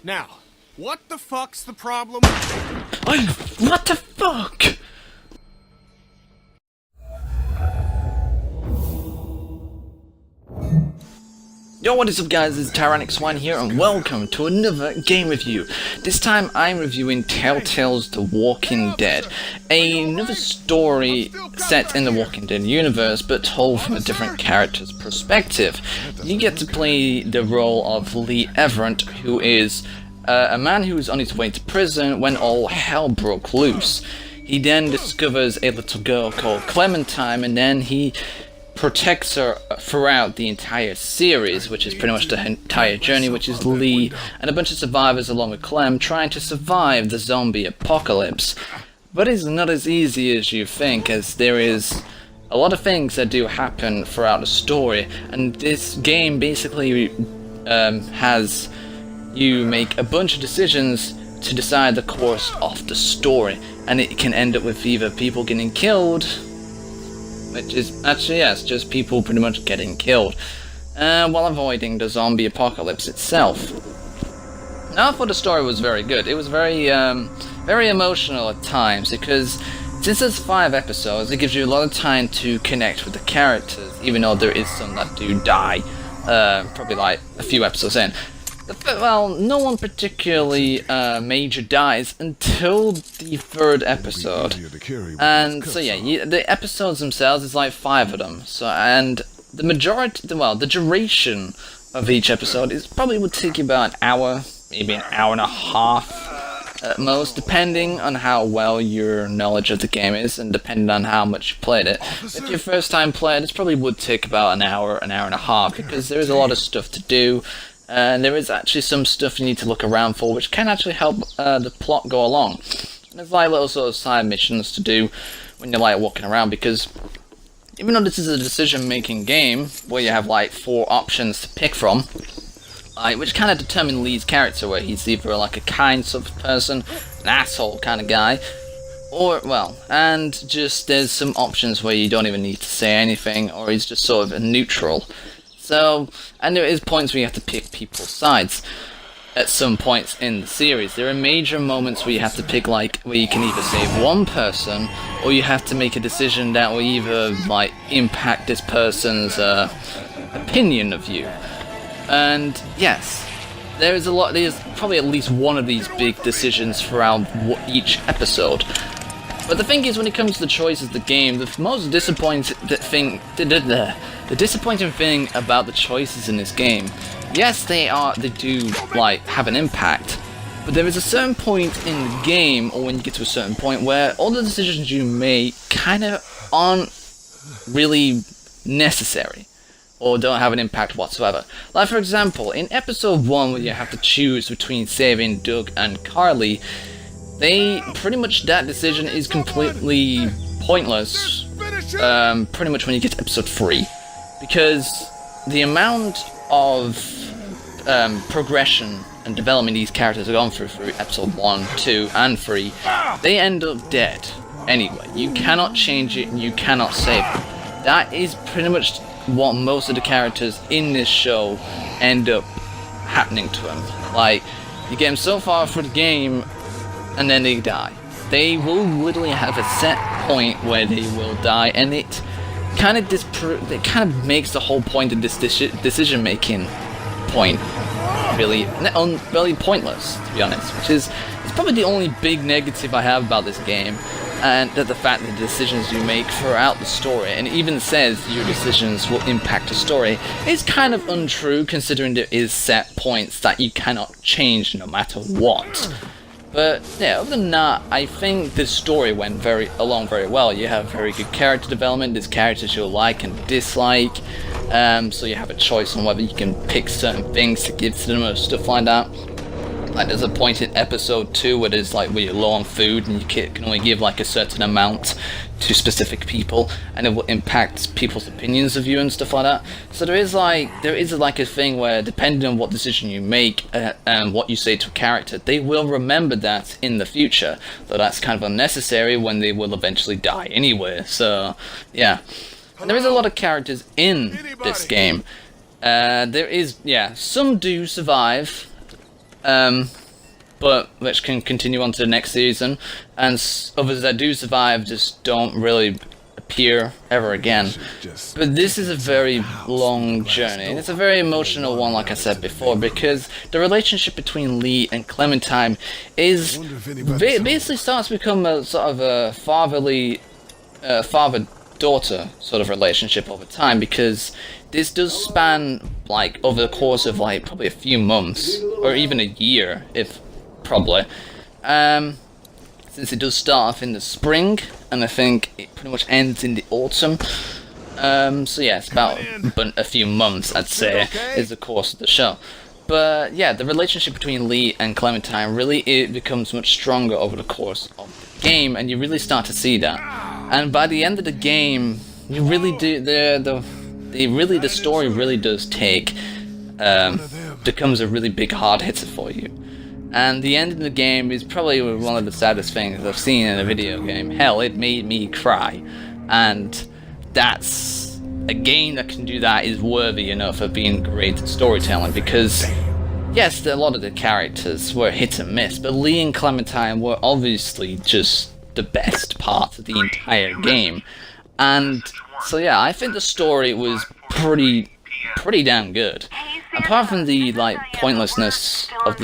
Now, what the fuck's the problem? What the fuck? Yo, what is up guys, it's Tyrannic Swine here and welcome to another game review. This time I'm reviewing Telltale's The Walking Dead, another story set in the Walking Dead universe but told from a different character's perspective. You get to play the role of Lee Everett, who is a man who is on his way to prison when all hell broke loose. He then discovers a little girl called Clementine, and then he protects her throughout the entire series, which is pretty much the entire journey, which is Lee and a bunch of survivors along with Clem trying to survive the zombie apocalypse. But it's not as easy as you think, as there is a lot of things that do happen throughout the story, and this game basically has you make a bunch of decisions to decide the course of the story, and it can end up with either people getting killed, which is actually, yes, just people pretty much getting killed, while avoiding the zombie apocalypse itself. Now, I thought the story was very good. It was very emotional at times, because since there's 5 episodes, it gives you a lot of time to connect with the characters, even though there is some that do die, probably like a few episodes in. Well, no one particularly major dies until the 3rd episode, and so yeah, the episodes themselves is like 5 of them. So, and the majority, well, the duration of each episode is probably would take you about an hour, maybe an hour and a half at most, depending on how well your knowledge of the game is, and depending on how much you played it. If you're first time player, this probably would take about an hour and a half, because there is a lot of stuff to do. And there is actually some stuff you need to look around for, which can actually help the plot go along. And there's like little sort of side missions to do when you're like walking around, because even though this is a decision-making game where you have like 4 options to pick from, which kind of determine Lee's character, where he's either like a kind sort of person, an asshole kind of guy, or, well, and just there's some options where you don't even need to say anything, or he's just sort of a neutral. So, and there is points where you have to pick people's sides at some points in the series. There are major moments where you have to pick, like, where you can either save one person, or you have to make a decision that will either, like, impact this person's opinion of you. And, yes, there's probably at least one of these big decisions throughout each episode. But the thing is, when it comes to the choices of the game, the most disappointing thing, the disappointing thing about the choices in this game, yes, they do like have an impact, but there is a certain point in the game, or when you get to a certain point, where all the decisions you make kind of aren't really necessary, or don't have an impact whatsoever. Like, for example, in episode 1, where you have to choose between saving Doug and Carly, pretty much that decision is completely pointless, pretty much when you get to episode 3. Because the amount of progression and development these characters have gone through episode 1, 2, and 3, they end up dead anyway. You cannot change it, and you cannot save it. That is pretty much what most of the characters in this show end up happening to them. Like, you get them so far through the game, and then they die. They will literally have a set point where they will die, and it kind of makes the whole point of this decision making point really pointless, to be honest. Which is, it's probably the only big negative I have about this game, and that the fact that the decisions you make throughout the story, and it even says your decisions will impact the story, is kind of untrue, considering there is set points that you cannot change no matter what. But yeah, other than that, I think this story went along very well. You have very good character development. There's characters you'll like and dislike, so you have a choice on whether you can pick certain things to give to them or stuff like that. Like, there's a point in episode 2 where there's like where you're low on food and you can only give like a certain amount to specific people, and it will impact people's opinions of you and stuff like that. So there is like a thing where, depending on what decision you make and what you say to a character, they will remember that in the future. Though that's kind of unnecessary when they will eventually die anyway. So yeah, and there is a lot of characters in this game. There is, yeah, some do survive. but which can continue on to the next season, and others that do survive just don't really appear ever again. But this is a very long journey, and it's a very emotional one, like I said before, because the relationship between Lee and Clementine is basically starts to become a sort of a father-daughter sort of relationship over time, because this does span like over the course of like probably a few months or even a year, if probably. Since it does start off in the spring, and I think it pretty much ends in the autumn. So yeah, it's about a few months, I'd say, is the course of the show. But yeah, the relationship between Lee and Clementine really it becomes much stronger over the course of the game, and you really start to see that. And by the end of the game, you really do the story really does take becomes a really big hard hitter for you. And the end of the game is probably one of the saddest things I've seen in a video game. Hell, it made me cry. And that's a game that can do that is worthy enough of being great at storytelling, because yes, a lot of the characters were hit and miss, but Lee and Clementine were obviously just the best part of the entire game. And so yeah, I think the story was pretty damn good. Apart from the like pointlessness of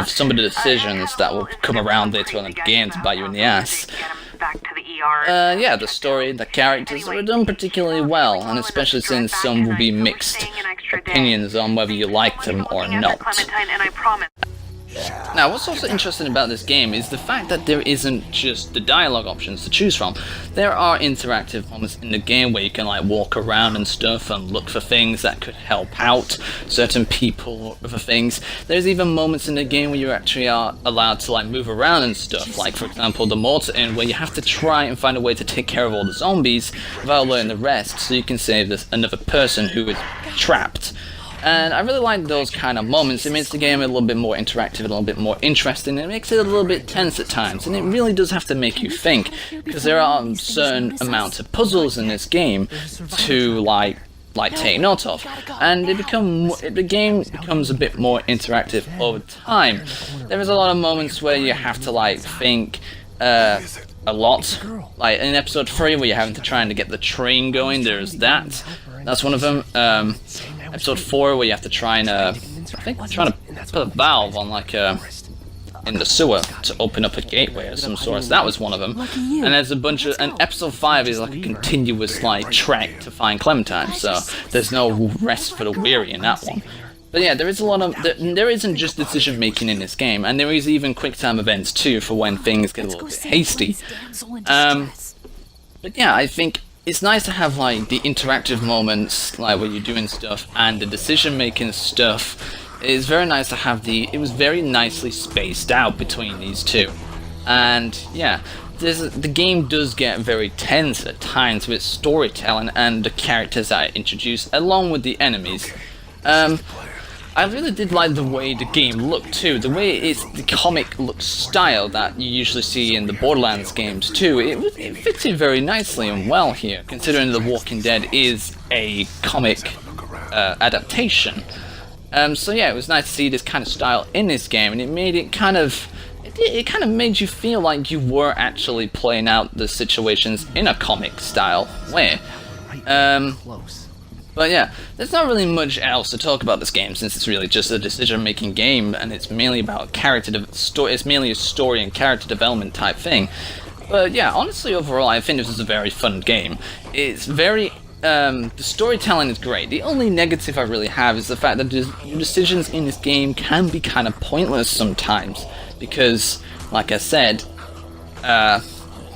some of the decisions that will come around later on in the game to bite you in the ass. Yeah, the story, the characters were done particularly well, and especially since some will be mixed opinions on whether you like them or not. Now, what's also interesting about this game is the fact that there isn't just the dialogue options to choose from. There are interactive moments in the game where you can like walk around and stuff and look for things that could help out certain people or other things. There's even moments in the game where you actually are allowed to like move around and stuff, like for example the Mortar Inn, where you have to try and find a way to take care of all the zombies without alerting the rest, so you can save another person who is trapped. And I really like those kind of moments. It makes the game a little bit more interactive, a little bit more interesting, and it makes it a little bit tense at times, and it really does have to make you think, because there are certain amounts of puzzles in this game to like take note of, and the game becomes a bit more interactive over time. There is a lot of moments where you have to like think a lot, like in episode 3 where you're having to try and get the train going. There's that's one of them. Episode 4 where you have to try and I think we're trying to put a valve on like in the sewer to open up a gateway of some sort. So that was one of them. And there's a bunch of, and episode 5 is like a continuous like trek to find Clementine, so there's no rest for the weary in that one. But yeah, there is a lot of there isn't just decision making in this game, and there is even quick time events too for when things get a little bit hasty. But yeah, I think it's nice to have like the interactive moments, like where you're doing stuff, and the decision-making stuff. It's very nice to have it was very nicely spaced out between these two. And yeah, the game does get very tense at times with storytelling and the characters that are introduced, along with the enemies. I really did like the way the game looked too, the way it's the comic look style that you usually see in the Borderlands games too. It fits in very nicely and well here, considering The Walking Dead is a comic adaptation. So yeah, it was nice to see this kind of style in this game, and it made it kind of made you feel like you were actually playing out the situations in a comic style way. But yeah, there's not really much else to talk about this game, since it's really just a decision-making game, and it's mainly about it's mainly a story and character development type thing. But yeah, honestly, overall, I think this is a very fun game. It's very the storytelling is great. The only negative I really have is the fact that the decisions in this game can be kind of pointless sometimes, because, like I said,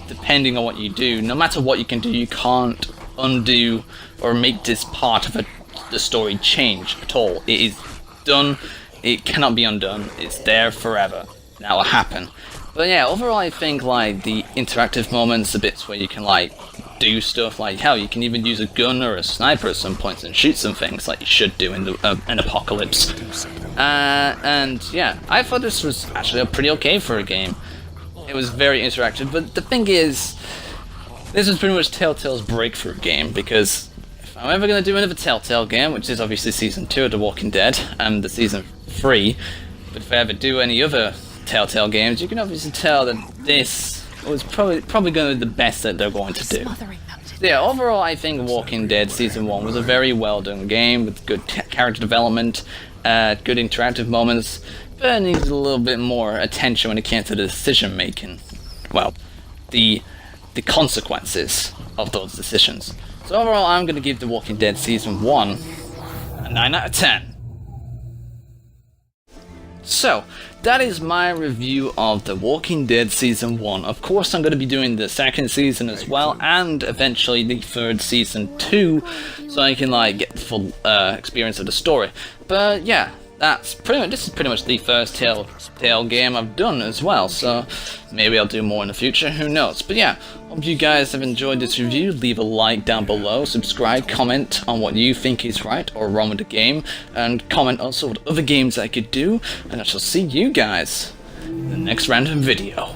depending on what you do, no matter what you can do, you can't undo or make this part of the story change at all. It is done, it cannot be undone, it's there forever, that will happen. But yeah, overall I think like the interactive moments, the bits where you can like do stuff, like hell, you can even use a gun or a sniper at some points and shoot some things like you should do in an apocalypse. And yeah, I thought this was actually pretty okay for a game. It was very interactive, but the thing is, this was pretty much Telltale's breakthrough game, because if I'm ever going to do another Telltale game, which is obviously Season 2 of The Walking Dead, and the Season 3, But if I ever do any other Telltale games, you can obviously tell that this was probably going to be the best that they're going to do. So yeah, overall I think Walking Dead Season 1 was a very well done game with good character development, good interactive moments, but it needs a little bit more attention when it came to the decision making. Well, the consequences of those decisions. So overall I'm going to give The Walking Dead Season 1 a 9 out of 10. So, that is my review of The Walking Dead Season 1. Of course, I'm going to be doing the second season as well, and eventually the third season too, so I can get the full experience of the story. But yeah, this is pretty much the first Telltale game I've done as well, so maybe I'll do more in the future, who knows. But yeah, hope you guys have enjoyed this review. Leave a like down below, subscribe, comment on what you think is right or wrong with the game, and comment also what other games I could do, and I shall see you guys in the next random video.